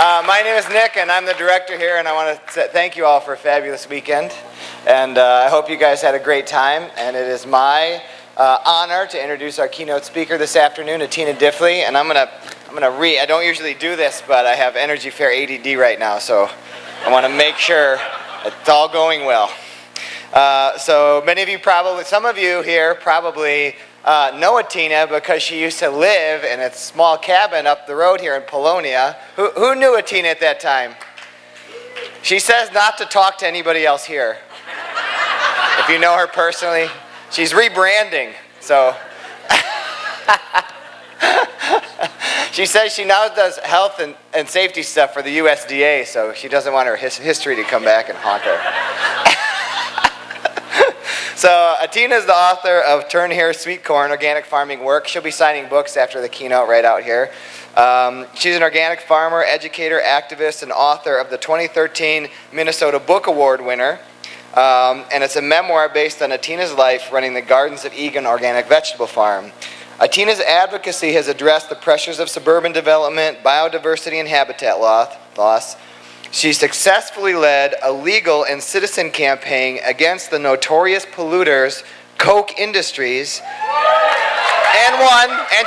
My name is Nick, and I'm the director here, and I want to thank you all for a fabulous weekend. And I hope you guys had a great time, and it is my honor to introduce our keynote speaker this afternoon, Atina Diffley. And I'm gonna read. I don't usually do this, but I have Energy Fair ADD right now, so I want to make sure it's all going well. So many of you some of you here probably know Atina because she used to live in a small cabin up the road here in Polonia. Who knew Atina at that time? She says not to talk to anybody else here. If you know her personally, she's rebranding. So she says she now does health and safety stuff for the USDA, so she doesn't want her history to come back and haunt her. So Atina is the author of Turn Here, Sweet Corn, Organic Farming Work. She'll be signing books after the keynote right out here. She's an organic farmer, educator, activist, and author of the 2013 Minnesota Book Award winner. And it's a memoir based on Atina's life running the Gardens of Egan Organic Vegetable Farm. Atina's advocacy has addressed the pressures of suburban development, biodiversity, and habitat loss. She successfully led a legal and citizen campaign against the notorious polluters, Koch Industries, and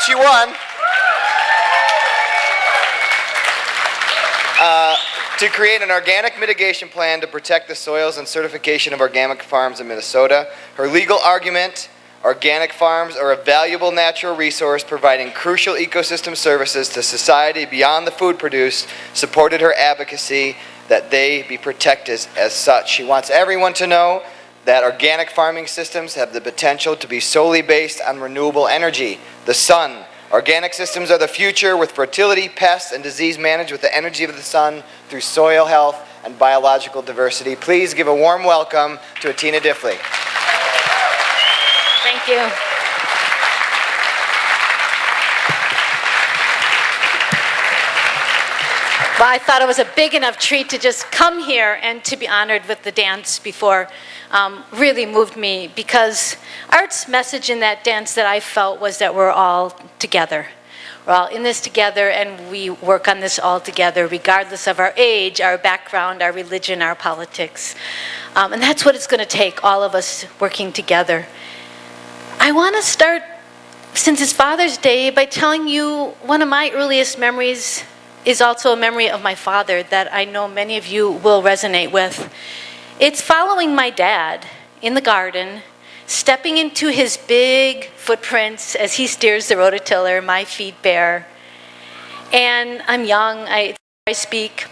she won, to create an organic mitigation plan to protect the soils and certification of organic farms in Minnesota. Her legal argument: organic farms are a valuable natural resource providing crucial ecosystem services to society beyond the food produced, supported her advocacy that they be protected as such. She wants everyone to know that organic farming systems have the potential to be solely based on renewable energy, the sun. Organic systems are the future, with fertility, pests, and disease managed with the energy of the sun through soil health and biological diversity. Please give a warm welcome to Atina Diffley. Thank you. Well, I thought it was a big enough treat to just come here and to be honored with the dance before really moved me, because Art's message in that dance that I felt was that we're all together. We're all in this together, and we work on this all together, regardless of our age, our background, our religion, our politics. And that's what it's going to take, all of us working together. I want to start, since it's Father's Day, by telling you one of my earliest memories is also a memory of my father that I know many of you will resonate with. It's following my dad in the garden, stepping into his big footprints as he steers the rototiller, my feet bare. And I'm young, I speak,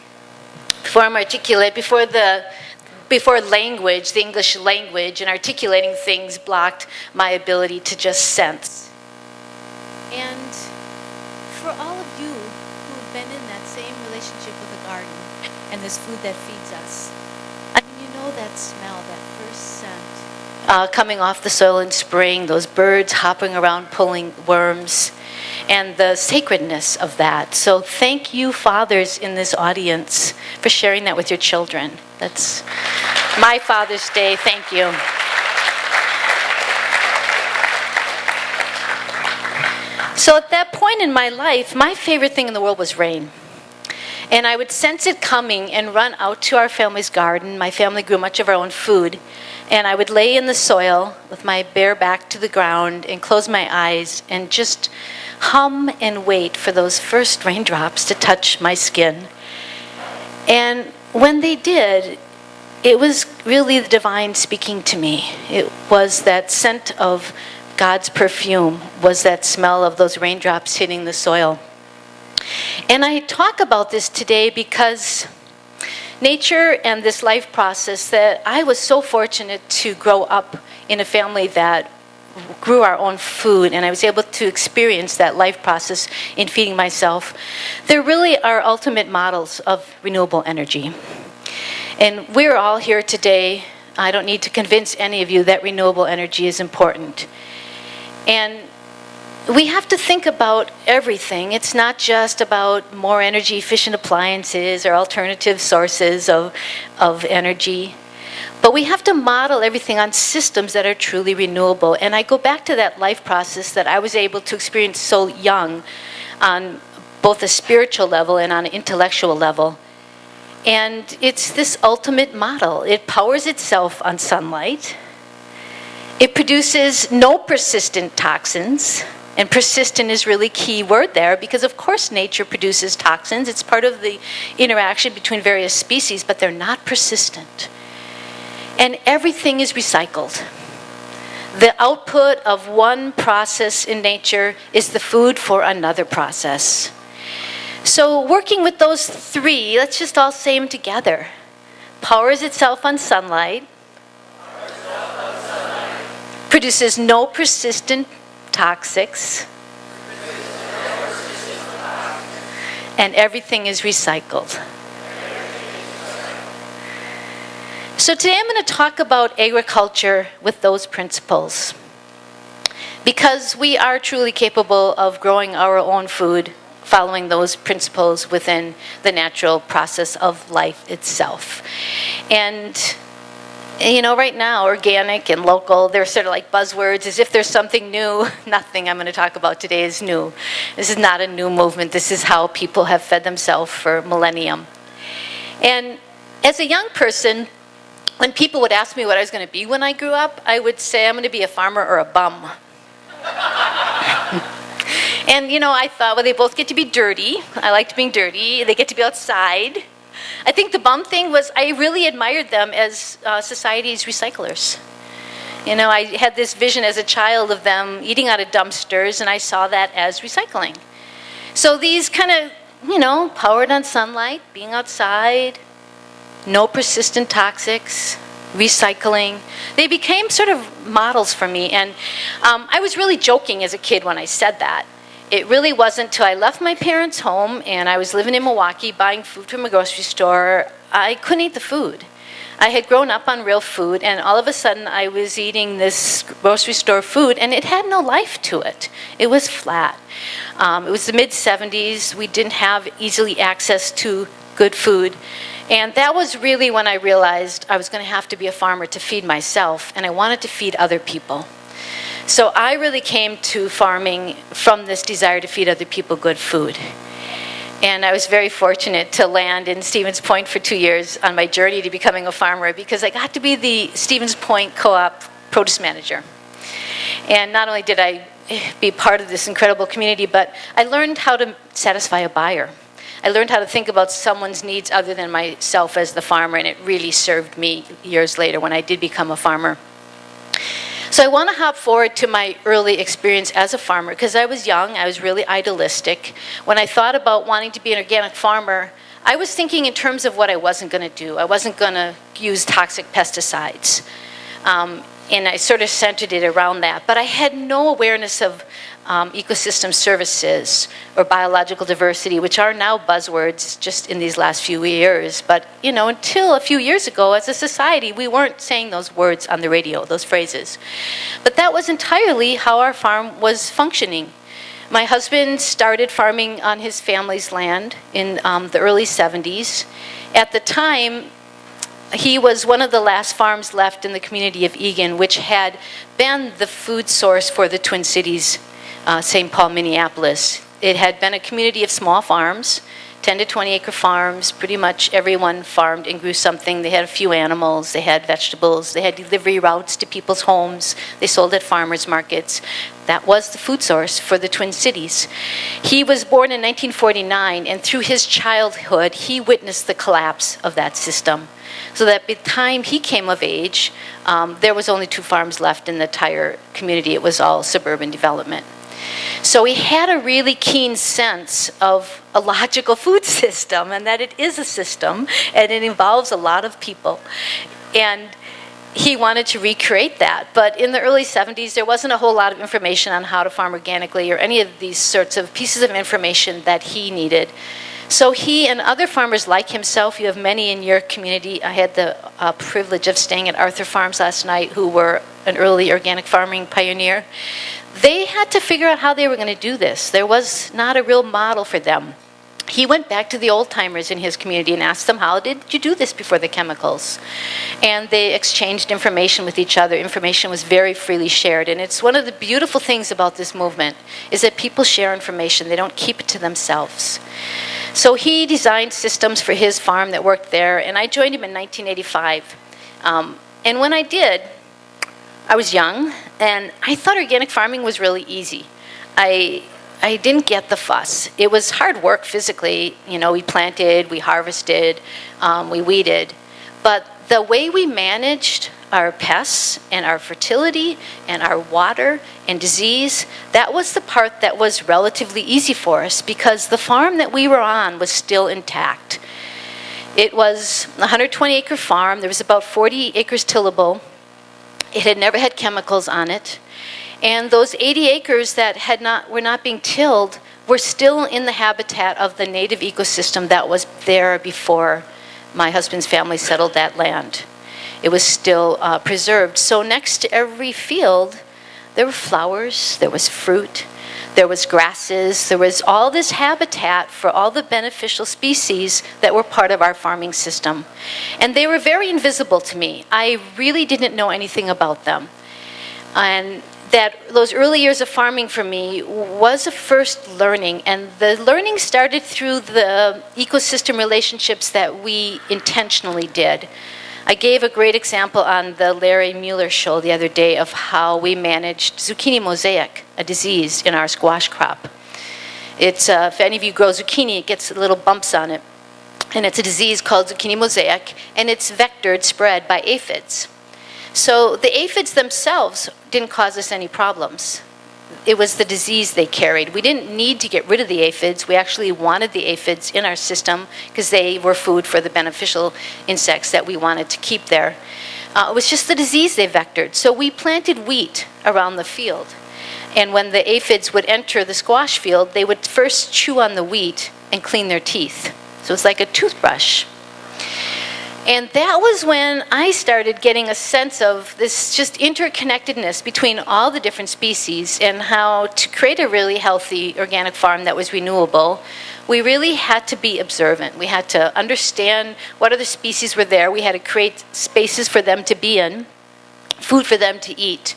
before I'm articulate, before language, the English language, and articulating things blocked my ability to just sense. And for all of you who've been in that same relationship with the garden and this food that feeds us, I mean, you know that smell, that first scent coming off the soil in spring, those birds hopping around pulling worms, and the sacredness of that. So thank you, fathers in this audience, for sharing that with your children. That's my Father's Day. Thank you. So at that point in my life, my favorite thing in the world was rain. And I would sense it coming and run out to our family's garden. My family grew much of our own food. And I would lay in the soil with my bare back to the ground and close my eyes and just hum and wait for those first raindrops to touch my skin. And when they did, it was really the divine speaking to me. It was that scent of God's perfume, was that smell of those raindrops hitting the soil. And I talk about this today because nature and this life process, that I was so fortunate to grow up in a family that grew our own food, and I was able to experience that life process in feeding myself. They really are ultimate models of renewable energy. And we're all here today. I don't need to convince any of you that renewable energy is important. And we have to think about everything. It's not just about more energy efficient appliances or alternative sources of energy. But we have to model everything on systems that are truly renewable. And I go back to that life process that I was able to experience so young on both a spiritual level and on an intellectual level. And it's this ultimate model. It powers itself on sunlight. It produces no persistent toxins. And persistent is really key word there, because of course nature produces toxins. It's part of the interaction between various species, but they're not persistent. And everything is recycled. The output of one process in nature is the food for another process. So working with those three, let's just all say them together. Powers itself on sunlight. Produces no persistent toxics. And everything is recycled. So today I'm going to talk about agriculture with those principles. Because we are truly capable of growing our own food, following those principles within the natural process of life itself. And you know, right now, organic and local, they're sort of like buzzwords, as if there's something new. Nothing I'm going to talk about today is new. This is not a new movement. This is how people have fed themselves for millennium. And as a young person, when people would ask me what I was going to be when I grew up, I would say I'm going to be a farmer or a bum. And, you know, I thought, well, they both get to be dirty. I liked being dirty. They get to be outside. I think the bum thing was I really admired them as society's recyclers. You know, I had this vision as a child of them eating out of dumpsters, and I saw that as recycling. So these kind of, you know, powered on sunlight, being outside, no persistent toxics, recycling, they became sort of models for me. And I was really joking as a kid when I said that. It really wasn't till I left my parents' home and I was living in Milwaukee buying food from a grocery store, I couldn't eat the food. I had grown up on real food, and all of a sudden I was eating this grocery store food, and it had no life to it. It was flat. It was the mid-'70s. We didn't have easily access to good food. And that was really when I realized I was going to have to be a farmer to feed myself, and I wanted to feed other people. So I really came to farming from this desire to feed other people good food. And I was very fortunate to land in Stevens Point for 2 years on my journey to becoming a farmer, because I got to be the Stevens Point Co-op produce manager. And not only did I be part of this incredible community, but I learned how to satisfy a buyer. I learned how to think about someone's needs other than myself as the farmer, and it really served me years later when I did become a farmer. So I want to hop forward to my early experience as a farmer, because I was young, I was really idealistic. When I thought about wanting to be an organic farmer, I was thinking in terms of what I wasn't going to do. I wasn't going to use toxic pesticides. And I sort of centered it around that. But I had no awareness of ecosystem services or biological diversity, which are now buzzwords just in these last few years. But, you know, until a few years ago, as a society, we weren't saying those words on the radio, those phrases. But that was entirely how our farm was functioning. My husband started farming on his family's land in the early 70s. At the time, he was one of the last farms left in the community of Egan, which had been the food source for the Twin Cities, St. Paul, Minneapolis. It had been a community of small farms, 10 to 20 acre farms. Pretty much everyone farmed and grew something. They had a few animals, they had vegetables, they had delivery routes to people's homes, they sold at farmers markets. That was the food source for the Twin Cities. He was born in 1949, and through his childhood, he witnessed the collapse of that system. So that by the time he came of age, there was only 2 farms left in the entire community. It was all suburban development. So he had a really keen sense of a logical food system, and that it is a system, and it involves a lot of people. And he wanted to recreate that. But in the early 70s, there wasn't a whole lot of information on how to farm organically or any of these sorts of pieces of information that he needed. So he and other farmers like himself, you have many in your community. I had the privilege of staying at Arthur Farms last night, who were an early organic farming pioneer. They had to figure out how they were going to do this. There was not a real model for them. he went back to the old timers in his community and asked them, how did you do this before the chemicals? And they exchanged information with each other. Information was very freely shared. And it's one of the beautiful things about this movement is that people share information. They don't keep it to themselves. So he designed systems for his farm that worked there, and I joined him in 1985. And when I did, I was young, and I thought organic farming was really easy. I didn't get the fuss. It was hard work physically. You know, we planted, we harvested, we weeded. But the way we managed our pests and our fertility and our water and disease, that was the part that was relatively easy for us because the farm that we were on was still intact. It was a 120-acre farm. There was about 40 acres tillable. It had never had chemicals on it. And those 80 acres that were not being tilled were still in the habitat of the native ecosystem that was there before my husband's family settled that land. It was still preserved. So next to every field, there were flowers, there was fruit, there was grasses, there was all this habitat for all the beneficial species that were part of our farming system. And they were very invisible to me. I really didn't know anything about them. And those early years of farming for me was a first learning, and the learning started through the ecosystem relationships that we intentionally did. I gave a great example on the Larry Mueller show the other day of how we managed zucchini mosaic, a disease in our squash crop. It's, if any of you grow zucchini, it gets little bumps on it, and it's a disease called zucchini mosaic, and it's vectored, spread by aphids. So the aphids themselves didn't cause us any problems. It was the disease they carried. We didn't need to get rid of the aphids. We actually wanted the aphids in our system because they were food for the beneficial insects that we wanted to keep there. It was just the disease they vectored. So we planted wheat around the field. And when the aphids would enter the squash field, they would first chew on the wheat and clean their teeth. So it's like a toothbrush. And that was when I started getting a sense of this just interconnectedness between all the different species and how to create a really healthy organic farm that was renewable, we really had to be observant. We had to understand what other species were there. We had to create spaces for them to be in, food for them to eat.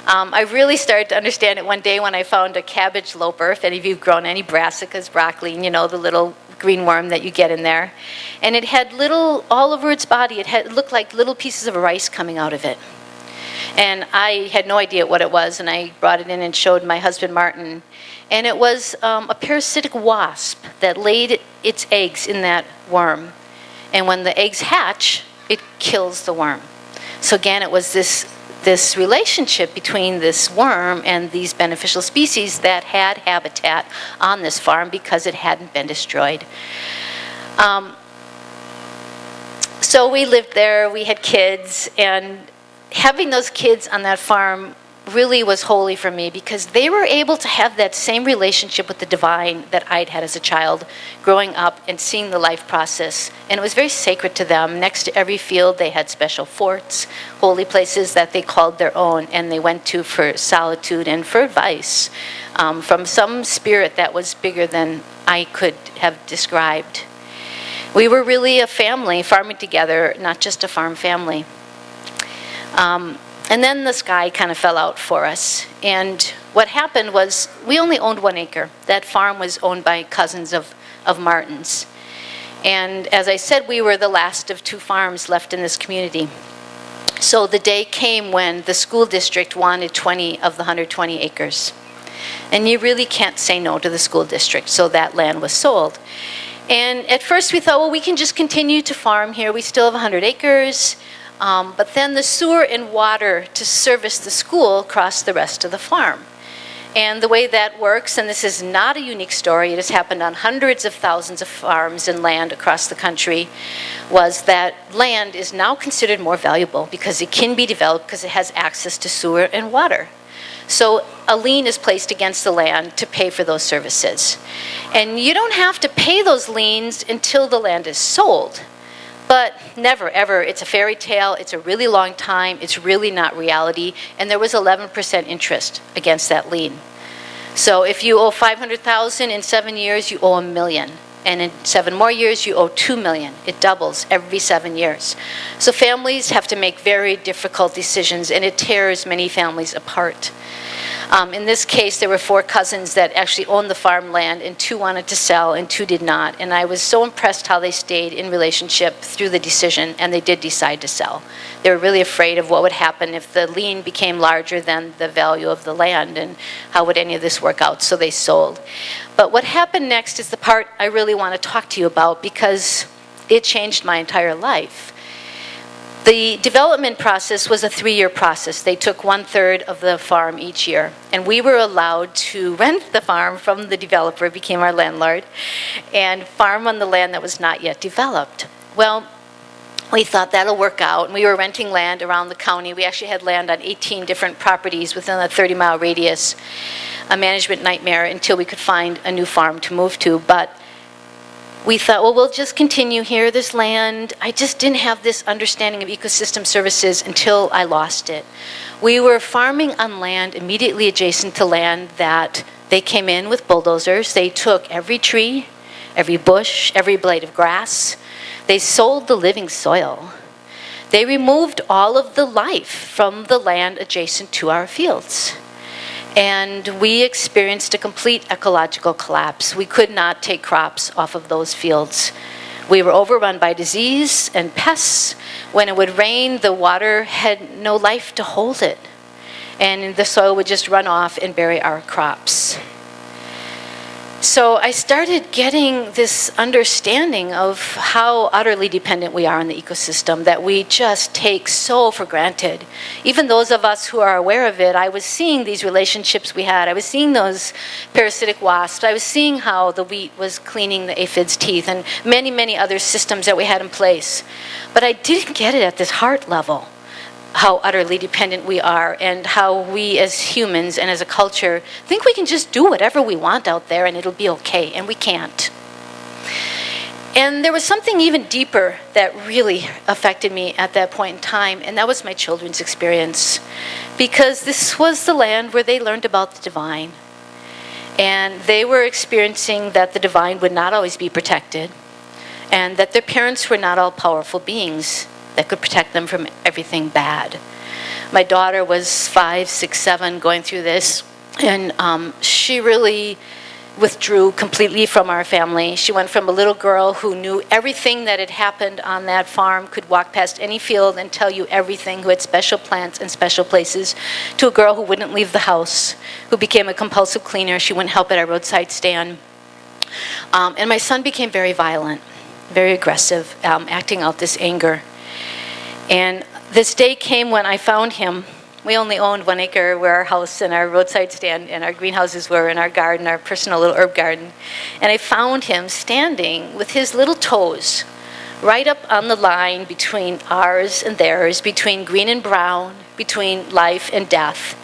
I really started to understand it one day when I found a cabbage loper. If any of you have grown any brassicas, broccoli, you know, the little green worm that you get in there. And it had little, all over its body, it looked like little pieces of rice coming out of it. And I had no idea what it was, and I brought it in and showed my husband Martin. And it was a parasitic wasp that laid its eggs in that worm. And when the eggs hatch, it kills the worm. So again, it was this relationship between this worm and these beneficial species that had habitat on this farm because it hadn't been destroyed. So we lived there, we had kids, and having those kids on that farm really was holy for me because they were able to have that same relationship with the divine that I'd had as a child growing up and seeing the life process. And it was very sacred to them. Next to every field, they had special forts, holy places that they called their own, and they went to for solitude and for advice from some spirit that was bigger than I could have described. We were really a family farming together, not just a farm family. And then the sky kind of fell out for us. And what happened was we only owned 1 acre. That farm was owned by cousins of Martin's. And as I said, we were the last of 2 farms left in this community. So the day came when the school district wanted 20 of the 120 acres. And you really can't say no to the school district, so that land was sold. And at first we thought, well, we can just continue to farm here. We still have 100 acres. But then the sewer and water to service the school crossed the rest of the farm. And the way that works, and this is not a unique story, it has happened on hundreds of thousands of farms and land across the country, was that land is now considered more valuable because it can be developed because it has access to sewer and water. So a lien is placed against the land to pay for those services. And you don't have to pay those liens until the land is sold. But never, ever. It's a fairy tale. It's a really long time. It's really not reality. And there was 11% interest against that lien. So if you owe $500,000 in 7 years, you owe $1 million. And in 7 more years, you owe $2 million. It doubles every 7 years. So families have to make very difficult decisions, and it tears many families apart. In this case, there were 4 cousins that actually owned the farmland, and 2 wanted to sell and 2 did not. And I was so impressed how they stayed in relationship through the decision, and they did decide to sell. They were really afraid of what would happen if the lien became larger than the value of the land, and how would any of this work out, so they sold. But what happened next is the part I really want to talk to you about, because it changed my entire life. The development process was a 3-year process. They took 1/3 of the farm each year. And we were allowed to rent the farm from the developer, became our landlord, and farm on the land that was not yet developed. Well, we thought that'll work out. And we were renting land around the county. We actually had land on 18 different properties within a 30-mile radius. A management nightmare until we could find a new farm to move to. But we thought, well, we'll just continue here, this land. I just didn't have this understanding of ecosystem services until I lost it. We were farming on land immediately adjacent to land that they came in with bulldozers. They took every tree, every bush, every blade of grass. They sold the living soil. They removed all of the life from the land adjacent to our fields. And we experienced a complete ecological collapse. We could not take crops off of those fields. We were overrun by disease and pests. When it would rain, the water had no life to hold it. And the soil would just run off and bury our crops. So I started getting this understanding of how utterly dependent we are on the ecosystem, that we just take so for granted. Even those of us who are aware of it, I was seeing these relationships we had. I was seeing those parasitic wasps. I was seeing how the wheat was cleaning the aphids' teeth, and many, many other systems that we had in place. But I didn't get it at this heart level, how utterly dependent we are, and how we as humans and as a culture think we can just do whatever we want out there and it'll be okay, and we can't. And there was something even deeper that really affected me at that point in time, and that was my children's experience. Because this was the land where they learned about the divine. And they were experiencing that the divine would not always be protected, and that their parents were not all powerful beings that could protect them from everything bad. My daughter was 5, 6, 7 going through this, and she really withdrew completely from our family. She went from a little girl who knew everything that had happened on that farm, could walk past any field and tell you everything, who had special plants and special places, to a girl who wouldn't leave the house, who became a compulsive cleaner. She wouldn't help at our roadside stand. And my son became very violent, very aggressive, acting out this anger. And this day came when I found him. We only owned 1 acre where our house and our roadside stand and our greenhouses were, and our garden, our personal little herb garden. And I found him standing with his little toes right up on the line between ours and theirs, between green and brown, between life and death,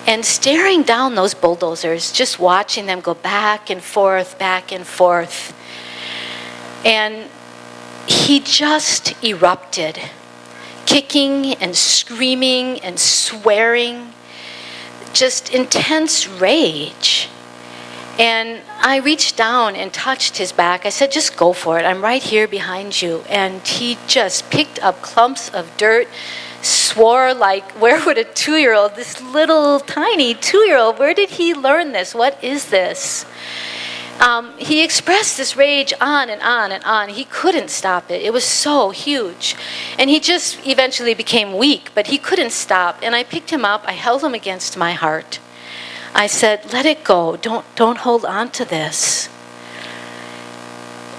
and staring down those bulldozers, just watching them go back and forth, back and forth. And he just erupted, kicking and screaming and swearing, just intense rage. And I reached down and touched his back. I said, just go for it. I'm right here behind you. And he just picked up clumps of dirt, swore like, where would a 2-year-old, this little tiny 2-year-old, where did he learn this? What is this? He expressed this rage on and on and on. He couldn't stop it. It was so huge. And he just eventually became weak, but he couldn't stop. And I picked him up. I held him against my heart. I said, let it go. Don't hold on to this.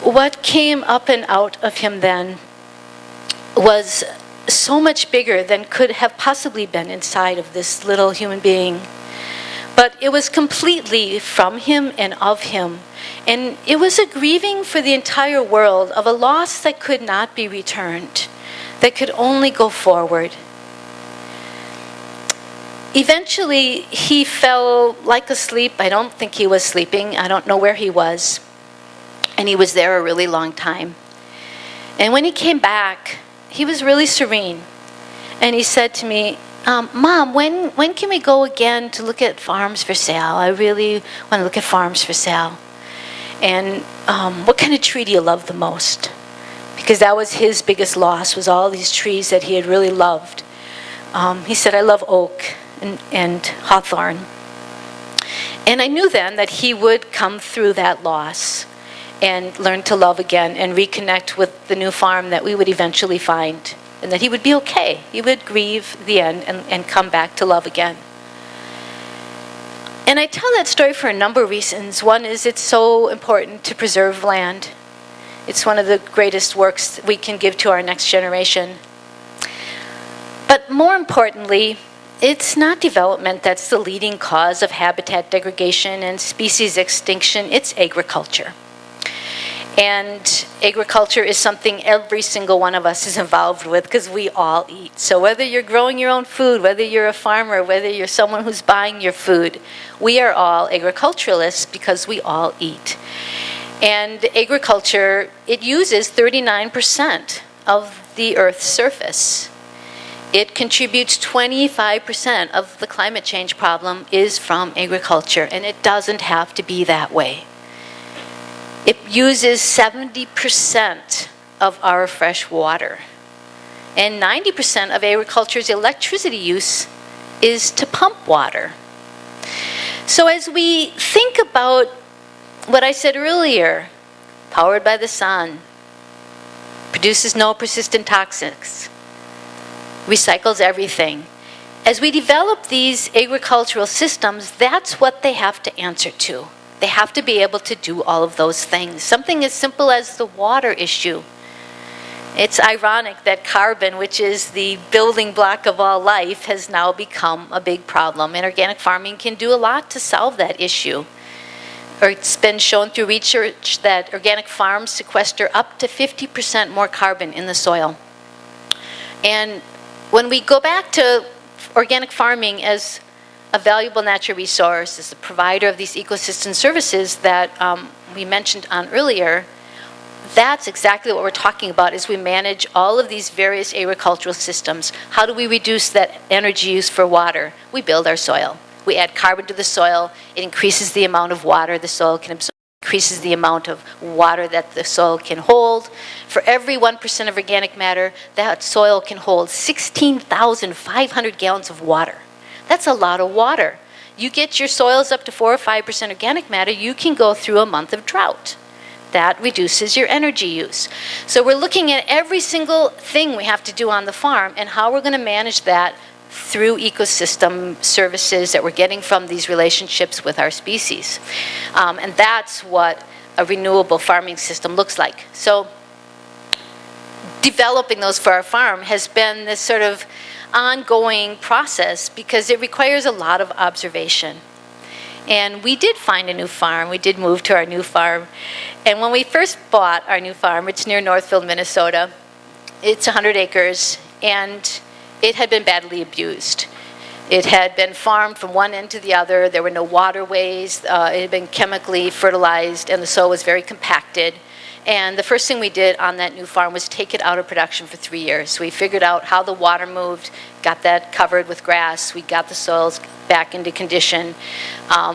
What came up and out of him then was so much bigger than could have possibly been inside of this little human being. But it was completely from him and of him. And it was a grieving for the entire world of a loss that could not be returned, that could only go forward. Eventually, he fell like asleep. I don't think he was sleeping. I don't know where he was. And he was there a really long time. And when he came back, he was really serene. And he said to me, Mom, when can we go again to look at farms for sale? I really want to look at farms for sale. And what kind of tree do you love the most? Because that was his biggest loss, was all these trees that he had really loved. He said, I love oak and hawthorn. And I knew then that he would come through that loss and learn to love again and reconnect with the new farm that we would eventually find, and that he would be okay. He would grieve the end and come back to love again. And I tell that story for a number of reasons. One is it's so important to preserve land. It's one of the greatest works we can give to our next generation. But more importantly, it's not development that's the leading cause of habitat degradation and species extinction. It's agriculture. And agriculture is something every single one of us is involved with because we all eat. So whether you're growing your own food, whether you're a farmer, whether you're someone who's buying your food, we are all agriculturalists because we all eat. And agriculture, it uses 39% of the Earth's surface. It contributes 25% of the climate change problem is from agriculture, and it doesn't have to be that way. It uses 70% of our fresh water. And 90% of agriculture's electricity use is to pump water. So as we think about what I said earlier, powered by the sun, produces no persistent toxics, recycles everything. As we develop these agricultural systems, that's what they have to answer to. They have to be able to do all of those things. Something as simple as the water issue. It's ironic that carbon, which is the building block of all life, has now become a big problem. And organic farming can do a lot to solve that issue. Or it's been shown through research that organic farms sequester up to 50% more carbon in the soil. And when we go back to organic farming as a valuable natural resource, as a provider of these ecosystem services that we mentioned on earlier, that's exactly what we're talking about as we manage all of these various agricultural systems. How do we reduce that energy use for water? We build our soil. We add carbon to the soil. It increases the amount of water the soil can absorb, increases the amount of water that the soil can hold. For every 1% of organic matter, that soil can hold 16,500 gallons of water. That's a lot of water. You get your soils up to 4 or 5% organic matter, you can go through a month of drought. That reduces your energy use. So we're looking at every single thing we have to do on the farm and how we're going to manage that through ecosystem services that we're getting from these relationships with our species. And that's what a renewable farming system looks like. So developing those for our farm has been this sort of ongoing process because it requires a lot of observation. And we did find a new farm. We did move to our new farm. And when we first bought our new farm, it's near Northfield, Minnesota. It's 100 acres, and it had been badly abused. It had been farmed from one end to the other. There were no waterways. It had been chemically fertilized, and the soil was very compacted. And the first thing we did on that new farm was take it out of production for 3 years. We figured out how the water moved, got that covered with grass. We got the soils back into condition.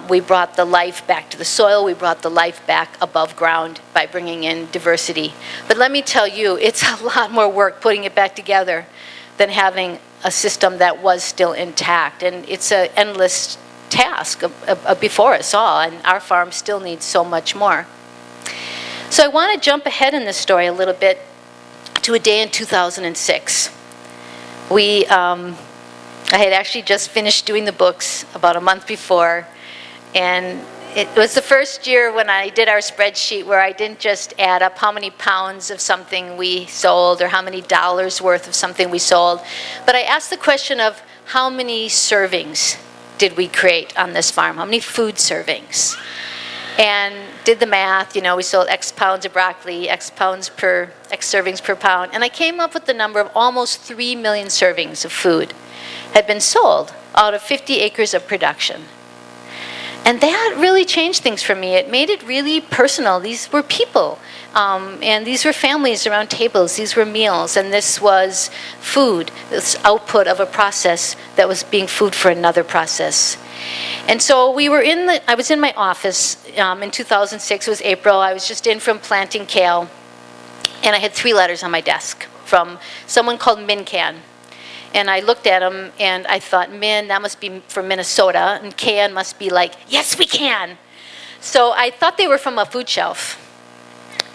We brought the life back to the soil. We brought the life back above ground by bringing in diversity. But let me tell you, it's a lot more work putting it back together than having a system that was still intact. And it's an endless task before us all, and our farm still needs so much more. So I want to jump ahead in this story a little bit to a day in 2006. I had actually just finished doing the books about a month before, and it was the first year when I did our spreadsheet where I didn't just add up how many pounds of something we sold or how many dollars worth of something we sold, but I asked the question of how many servings did we create on this farm, how many food servings? And did the math, we sold X pounds of broccoli, X servings per pound. And I came up with the number of almost 3 million servings of food had been sold out of 50 acres of production. And that really changed things for me. It made it really personal. These were people, and these were families around tables. These were meals, and this was food, this output of a process that was being food for another process. And so I was in my office in 2006, it was April, I was just in from planting kale, and I had 3 letters on my desk from someone called Mincan. And I looked at them and I thought, Min, that must be from Minnesota, and Can must be like, yes, we can. So I thought they were from a food shelf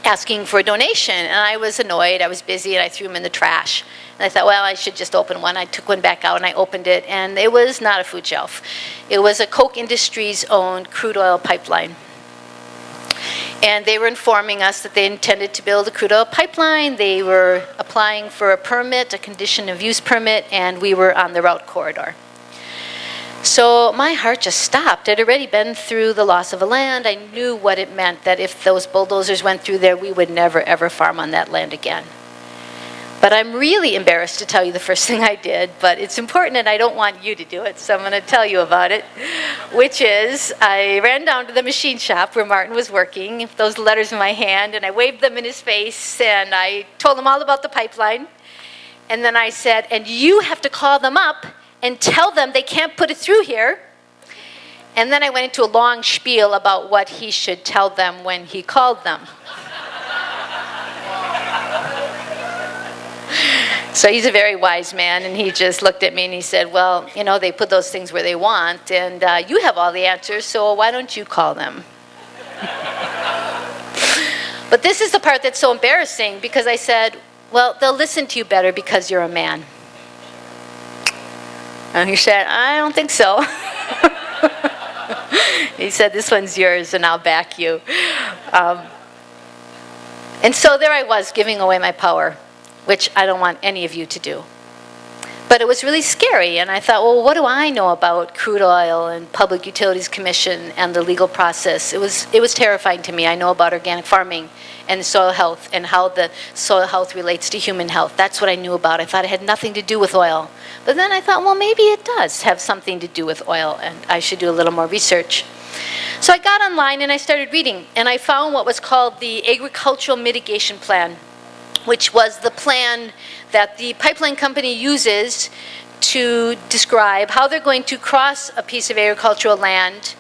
asking for a donation, and I was annoyed, I was busy, and I threw them in the trash. And I thought, well, I should just open one. I took one back out and I opened it, and it was not a food shelf. It was a Koch Industries owned crude oil pipeline. And they were informing us that they intended to build a crude oil pipeline. They were applying for a permit, a condition of use permit, and we were on the route corridor. So my heart just stopped. I'd already been through the loss of a land. I knew what it meant, that if those bulldozers went through there, we would never, ever farm on that land again. But I'm really embarrassed to tell you the first thing I did, but it's important and I don't want you to do it, so I'm going to tell you about it, which is I ran down to the machine shop where Martin was working, with those letters in my hand, and I waved them in his face, and I told him all about the pipeline. And then I said, and you have to call them up and tell them they can't put it through here. And then I went into a long spiel about what he should tell them when he called them. So he's a very wise man, and he just looked at me and he said, well, you know, they put those things where they want, and you have all the answers, so why don't you call them? But this is the part that's so embarrassing, because I said, well, they'll listen to you better because you're a man. And he said, I don't think so. He said, this one's yours, and I'll back you. And so there I was, giving away my power, which I don't want any of you to do. But it was really scary, and I thought, well, what do I know about crude oil and Public Utilities Commission and the legal process? It was terrifying to me. I know about organic farming and soil health and how the soil health relates to human health. That's what I knew about. I thought it had nothing to do with oil. But then I thought, well, maybe it does have something to do with oil, and I should do a little more research. So I got online and I started reading, and I found what was called the Agricultural Mitigation Plan, which was the plan that the pipeline company uses to describe how they're going to cross a piece of agricultural land,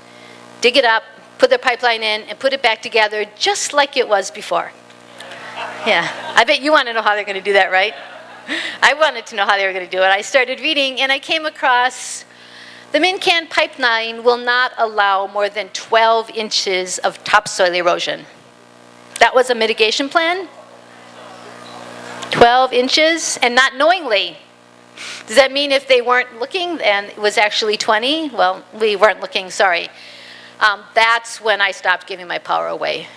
dig it up, put their pipeline in, and put it back together just like it was before. Yeah, I bet you want to know how they're going to do that, right? I wanted to know how they were going to do it. I started reading, and I came across the Mincan pipeline will not allow more than 12 inches of topsoil erosion. That was a mitigation plan? 12 inches, and not knowingly. Does that mean if they weren't looking and it was actually 20? Well, we weren't looking, sorry. That's when I stopped giving my power away.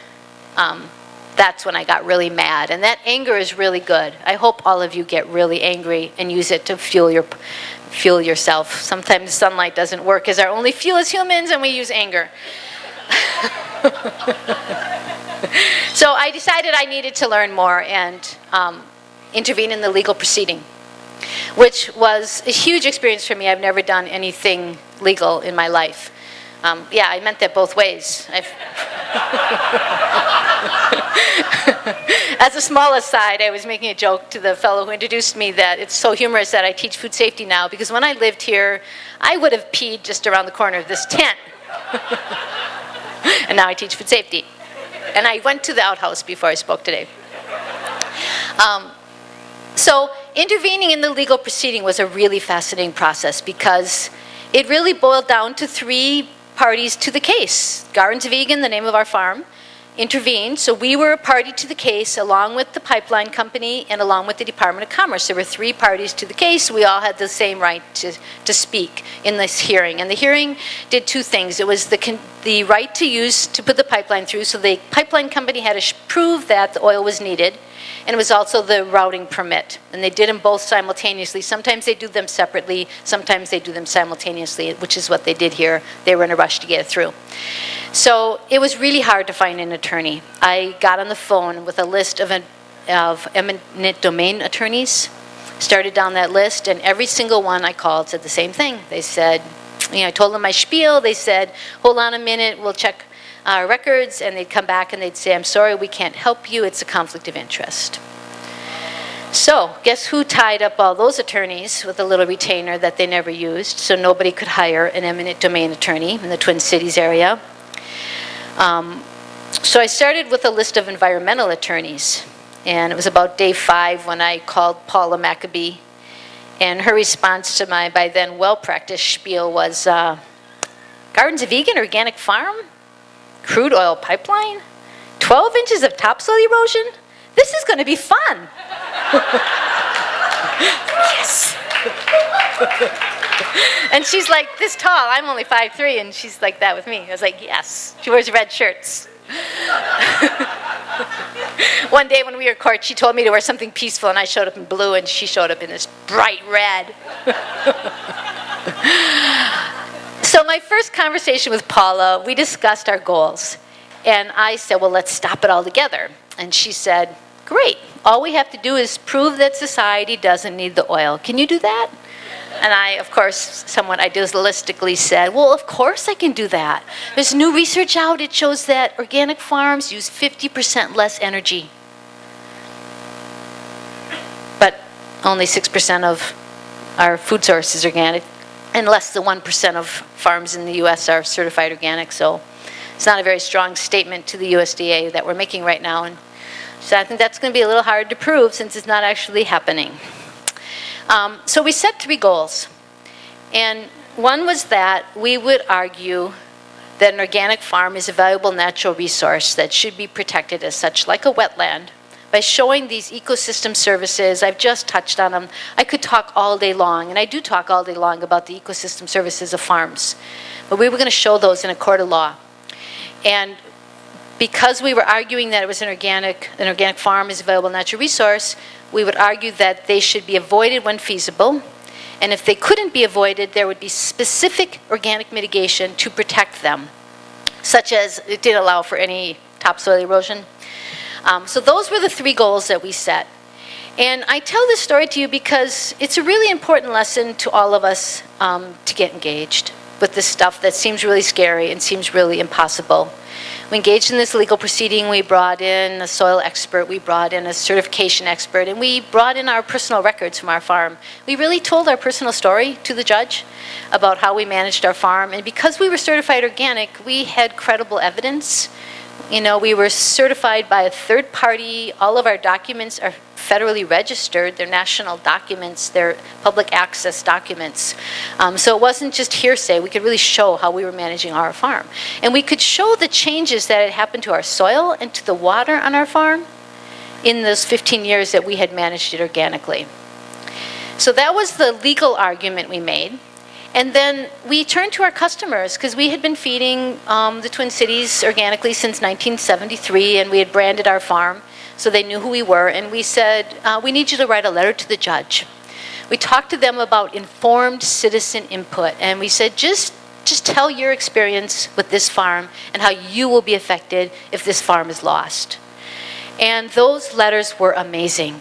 That's when I got really mad, and that anger is really good. I hope all of you get really angry and use it to fuel yourself. Sometimes sunlight doesn't work as our only fuel as humans, and we use anger. So I decided I needed to learn more and intervene in the legal proceeding, which was a huge experience for me. I've never done anything legal in my life. Yeah, I meant that both ways. As a small aside, I was making a joke to the fellow who introduced me that it's so humorous that I teach food safety now, because when I lived here, I would have peed just around the corner of this tent. And now I teach food safety. And I went to the outhouse before I spoke today. So intervening in the legal proceeding was a really fascinating process, because it really boiled down to 3 parties to the case. Garden's Vegan, the name of our farm, intervened. So we were a party to the case along with the pipeline company and along with the Department of Commerce. There were 3 parties to the case. We all had the same right to speak in this hearing. And the hearing did 2 things. It was the right to put the pipeline through. So the pipeline company had to prove that the oil was needed. And it was also the routing permit. And they did them both simultaneously. Sometimes they do them separately. Sometimes they do them simultaneously, which is what they did here. They were in a rush to get it through. So it was really hard to find an attorney. I got on the phone with a list of eminent domain attorneys, started down that list, and every single one I called said the same thing. They said, I told them my spiel. They said, hold on a minute, we'll check our records, and they'd come back and they'd say, I'm sorry, we can't help you, it's a conflict of interest. So guess who tied up all those attorneys with a little retainer that they never used, so nobody could hire an eminent domain attorney in the Twin Cities area. So I started with a list of environmental attorneys, and it was about day 5 when I called Paula Maccabee, and her response to my by then well-practiced spiel was, Garden's a vegan organic farm? Crude oil pipeline? 12 inches of topsoil erosion? This is going to be fun. Yes. And she's like this tall. I'm only 5'3", and she's like that with me. I was like, yes. She wears red shirts. One day when we were in court, she told me to wear something peaceful, and I showed up in blue, and she showed up in this bright red. So my first conversation with Paula, we discussed our goals. And I said, well, let's stop it all together. And she said, great. All we have to do is prove that society doesn't need the oil. Can you do that? And I, of course, somewhat idealistically said, well, of course I can do that. There's new research out. It shows that organic farms use 50% less energy. But only 6% of our food source is organic, and less than 1% of farms in the U.S. are certified organic. So it's not a very strong statement to the USDA that we're making right now. And so I think that's going to be a little hard to prove since it's not actually happening. So we set 3 goals. And one was that we would argue that an organic farm is a valuable natural resource that should be protected as such, like a wetland, by showing these ecosystem services. I've just touched on them. I could talk all day long, and I do talk all day long about the ecosystem services of farms. But we were going to show those in a court of law. And because we were arguing that it was an organic farm is a valuable natural resource, we would argue that they should be avoided when feasible. And if they couldn't be avoided, there would be specific organic mitigation to protect them, such as it did allow for any topsoil erosion. So those were the 3 goals that we set. And I tell this story to you because it's a really important lesson to all of us to get engaged with this stuff that seems really scary and seems really impossible. We engaged in this legal proceeding. We brought in a soil expert. We brought in a certification expert. And we brought in our personal records from our farm. We really told our personal story to the judge about how we managed our farm. And because we were certified organic, we had credible evidence. You know, we were certified by a third party. All of our documents are federally registered. They're national documents. They're public access documents. So it wasn't just hearsay. We could really show how we were managing our farm. And we could show the changes that had happened to our soil and to the water on our farm in those 15 years that we had managed it organically. So that was the legal argument we made. And then we turned to our customers because we had been feeding the Twin Cities organically since 1973, and we had branded our farm so they knew who we were. And we said, we need you to write a letter to the judge. We talked to them about informed citizen input, and we said, just tell your experience with this farm and how you will be affected if this farm is lost. And those letters were amazing.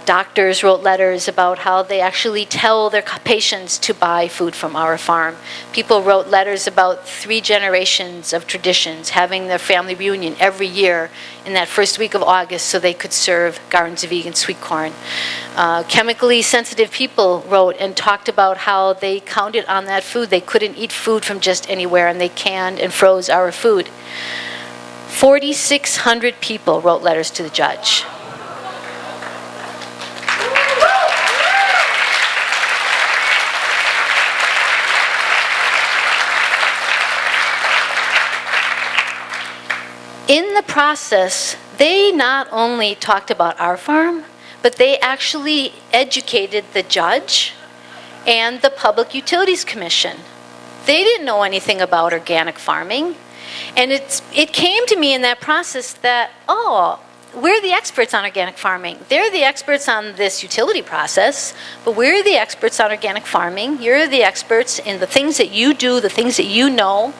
Doctors wrote letters about how they actually tell their patients to buy food from our farm. People wrote letters about 3 generations of traditions, having their family reunion every year in that first week of August so they could serve gardens of vegan sweet corn. Chemically sensitive people wrote and talked about how they counted on that food. They couldn't eat food from just anywhere, and they canned and froze our food. 4,600 people wrote letters to the judge. In the process, they not only talked about our farm, but they actually educated the judge and the Public Utilities Commission. They didn't know anything about organic farming. And it came to me in that process that, oh, we're the experts on organic farming. They're the experts on this utility process, but we're the experts on organic farming. You're the experts in the things that you do, the things that you know.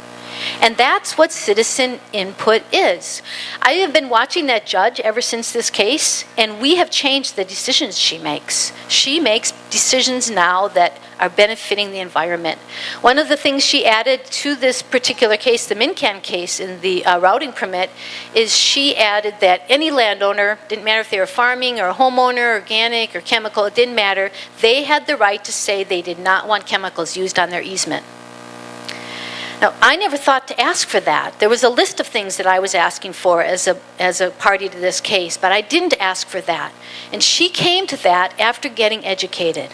And that's what citizen input is. I have been watching that judge ever since this case, and we have changed the decisions she makes. She makes decisions now that are benefiting the environment. One of the things she added to this particular case, the Mincan case in the routing permit, is she added that any landowner, didn't matter if they were farming or a homeowner, organic or chemical, it didn't matter, they had the right to say they did not want chemicals used on their easement. Now, I never thought to ask for that. There was a list of things that I was asking for as a party to this case, but I didn't ask for that. And she came to that after getting educated.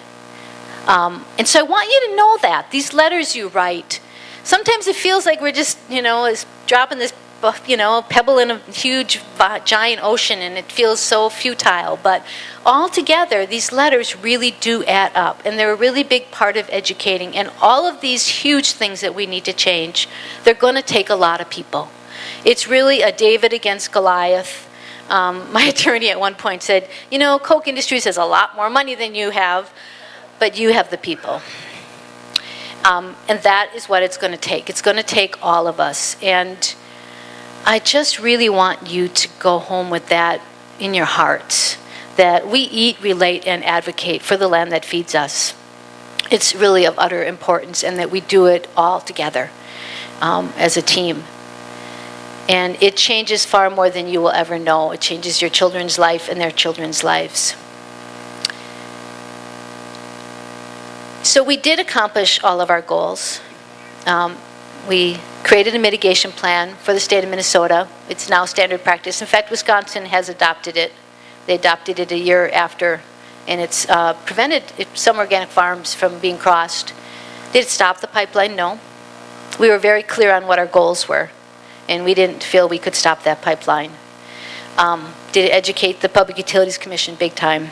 And so I want you to know that. These letters you write, sometimes it feels like we're just, is dropping this, a pebble in a huge, giant ocean, and it feels so futile. But altogether, these letters really do add up, and they're a really big part of educating. And all of these huge things that we need to change, they're going to take a lot of people. It's really a David against Goliath. My attorney at one point said, Koch Industries has a lot more money than you have, but you have the people. And that is what it's going to take. It's going to take all of us. And I just really want you to go home with that in your hearts, that we eat, relate, and advocate for the land that feeds us. It's really of utter importance, and that we do it all together as a team. And it changes far more than you will ever know. It changes your children's life and their children's lives. So we did accomplish all of our goals. We created a mitigation plan for the state of Minnesota. It's now standard practice. In fact, Wisconsin has adopted it. They adopted it a year after, and it's prevented some organic farms from being crossed. Did it stop the pipeline? No. We were very clear on what our goals were, and we didn't feel we could stop that pipeline. Did it educate the Public Utilities Commission big time?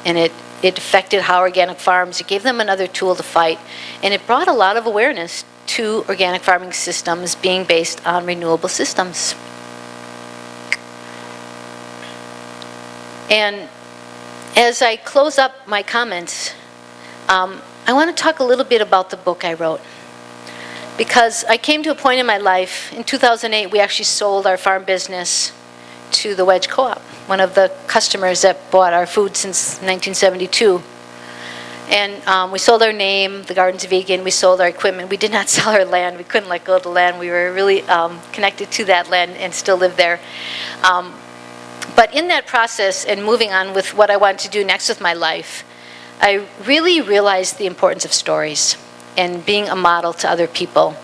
And it affected how organic farms, it gave them another tool to fight, and it brought a lot of awareness to organic farming systems being based on renewable systems. And as I close up my comments, I want to talk a little bit about the book I wrote. Because I came to a point in my life, in 2008, we actually sold our farm business to the Wedge Co-op, one of the customers that bought our food since 1972. And we sold our name, The Garden's Vegan. We sold our equipment. We did not sell our land. We couldn't let go of the land. We were really connected to that land and still live there. But in that process and moving on with what I wanted to do next with my life, I really realized the importance of stories and being a model to other people.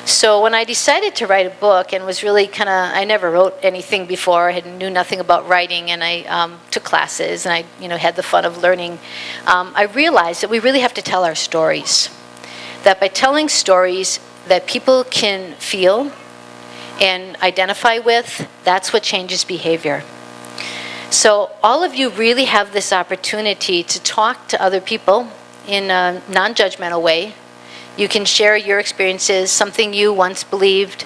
So when I decided to write a book, and was really I never wrote anything before, I knew nothing about writing, and I took classes, and I had the fun of learning, I realized that we really have to tell our stories. That by telling stories that people can feel and identify with, that's what changes behavior. So all of you really have this opportunity to talk to other people in a non-judgmental way. You can share your experiences, something you once believed,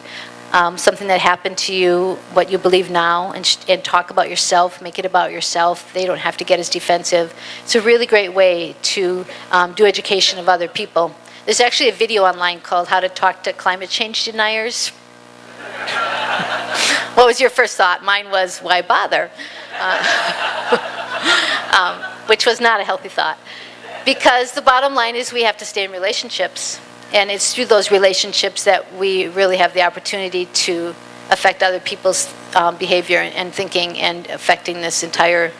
something that happened to you, what you believe now, and talk about yourself, make it about yourself. They don't have to get as defensive. It's a really great way to do education of other people. There's actually a video online called How to Talk to Climate Change Deniers. What was your first thought? Mine was, why bother? Which was not a healthy thought. Because the bottom line is we have to stay in relationships. And it's through those relationships that we really have the opportunity to affect other people's behavior and thinking and affecting this entire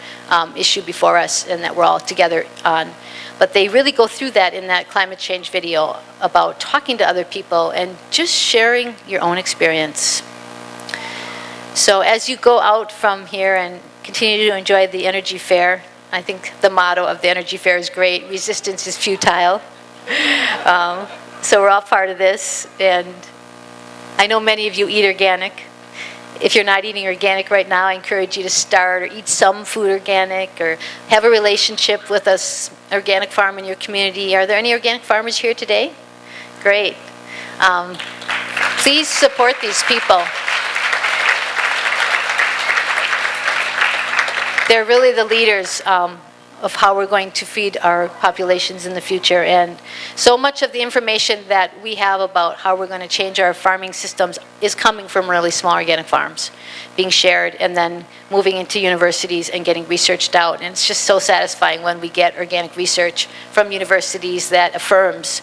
issue before us, and that we're all together on. But they really go through that in that climate change video about talking to other people and just sharing your own experience. So as you go out from here and continue to enjoy the Energy Fair, I think the motto of the Energy Fair is great. Resistance is futile. So we're all part of this. And I know many of you eat organic. If you're not eating organic right now, I encourage you to start or eat some food organic or have a relationship with an organic farm in your community. Are there any organic farmers here today? Great. Please support these people. They're really the leaders how we're going to feed our populations in the future. And so much of the information that we have about how we're going to change our farming systems is coming from really small organic farms, being shared and then moving into universities and getting researched out. And it's just so satisfying when we get organic research from universities that affirms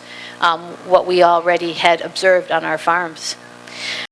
what we already had observed on our farms.